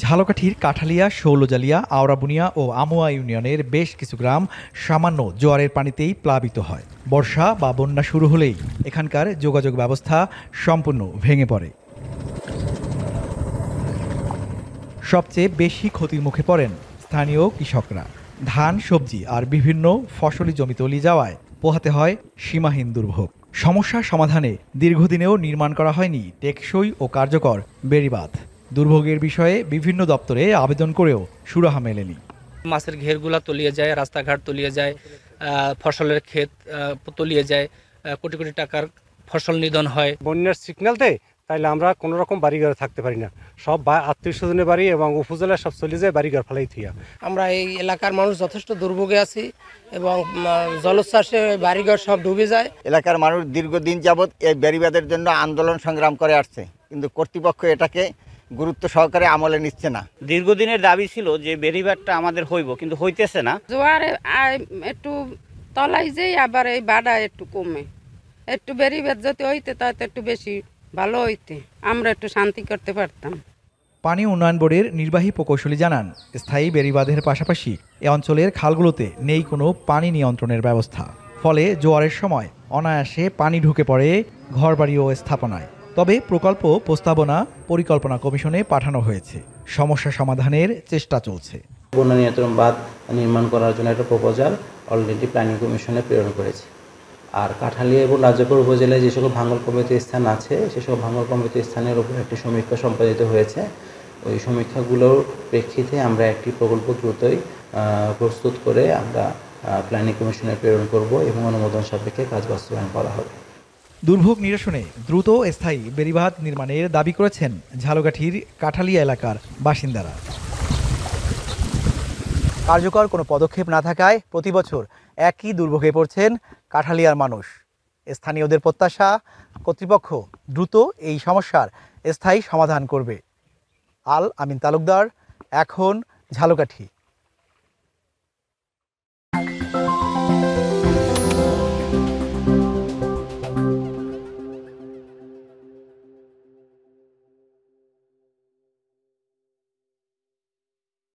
ঝালকাঠির কাঠালিয়া, শৌলজালিয়া, আওড়াবুনিয়া ও আমুয়া ইউনিয়নের বেশ কিছু গ্রাম সামান্য জোয়ারের পানিতেই প্লাবিত হয়। বর্ষা বা বন্যা শুরু হলেই এখানকার যোগাযোগ ব্যবস্থা সম্পূর্ণ ভেঙে পড়ে। সবচেয়ে বেশি ক্ষতির মুখে পড়েন স্থানীয় কৃষকরা। ধান, সবজি আর বিভিন্ন ফসলি জমি তলিয়ে যাওয়ায় পোহাতে হয় সীমাহীন দুর্ভোগ। সমস্যা সমাধানে দীর্ঘদিনেও নির্মাণ করা হয়নি টেকসই ও কার্যকর বেড়িবাঁধ। দুর্ভোগের বিষয়ে বিভিন্ন দপ্তরে আবেদন করেও সুরাহা মেলেনি। মাছের ঘেরগুলা তলিয়ে যায়, রাস্তাঘাট তলিয়ে যায়, ফসলের ক্ষেত তলিয়ে যায়, কোটি কোটি টাকার ফসল নিধন হয়। বন্যার সিগন্যাল দেয়, তাইলে আমরা কোনো রকম বাড়িঘরে থাকতে পারি না। সব আত্মীয় স্বজনের বাড়ি এবং উপজেলায় সব চলে যায় বাড়িঘর ফেলাই থিয়া। আমরা এই এলাকার মানুষ যথেষ্ট দুর্ভোগে আছি এবং জলোচ্ছ্বাসে বাড়িঘর সব ডুবে যায়। এলাকার মানুষ দীর্ঘদিন যাবৎ এই বেড়িবাঁধের জন্য আন্দোলন সংগ্রাম করে আসছে, কিন্তু কর্তৃপক্ষ এটাকে গুরুত্ব সহকারে আমলে নিচ্ছে না। দীর্ঘদিনের দাবি ছিল যে বেড়িবাঁধটা আমাদের হইব, কিন্তু হইতেছে না। জোয়ারে একটু তলাই যেই আবার এই বাড়া একটু কমে, একটু বেড়িবাঁধ যদি হইতে তাহলে একটু বেশি ভালো হইতে, আমরা একটু শান্তি করতে পারতাম। পানি উন্নয়ন বোর্ডের নির্বাহী প্রকৌশলী জানান, স্থায়ী বেড়িবাঁধের পাশাপাশি এ অঞ্চলের খালগুলোতে নেই কোনো পানি নিয়ন্ত্রণের ব্যবস্থা। ফলে জোয়ারের সময় অনায়াসে পানি ঢুকে পড়ে ঘরবাড়ি ও স্থাপনায়। তবে প্রকল্প প্রস্তাবনা পরিকল্পনা কমিশনে পাঠানো হয়েছে। সমস্যা সমাধানের চেষ্টা চলছে। বন্যা নিয়ন্ত্রণ বাঁধ নির্মাণ করার জন্য একটা প্রপোজাল অলরেডি প্ল্যানিং কমিশনে প্রেরণ করেছে। আর কাঠালিয়া এবং রাজাপুর উপজেলায় যে সকল ভাঙল প্রভাবিত স্থান আছে, সেসব ভাঙল প্রভাবিত স্থানের উপর একটি সমীক্ষা সম্পাদিত হয়েছে। ওই সমীক্ষাগুলোর প্রেক্ষিতে আমরা একটি প্রকল্প দ্রুতই প্রস্তুত করে আমরা প্ল্যানিং কমিশনে প্রেরণ করব এবং অনুমোদন সাপেক্ষে কাজ বাস্তবায়ন করা হবে। দুর্ভোগ নিরসনে দ্রুত স্থায়ী বেড়িবাঁধ নির্মাণের দাবি করেছেন ঝালকাঠির কাঠালিয়া এলাকার বাসিন্দারা। কার্যকর কোনো পদক্ষেপ না থাকায় প্রতিবছর একই দুর্ভোগে পড়ছেন কাঠালিয়ার মানুষ। স্থানীয়দের প্রত্যাশা, কর্তৃপক্ষ দ্রুত এই সমস্যার স্থায়ী সমাধান করবে। আল আমিন তালুকদার, এখন ঝালকাঠি।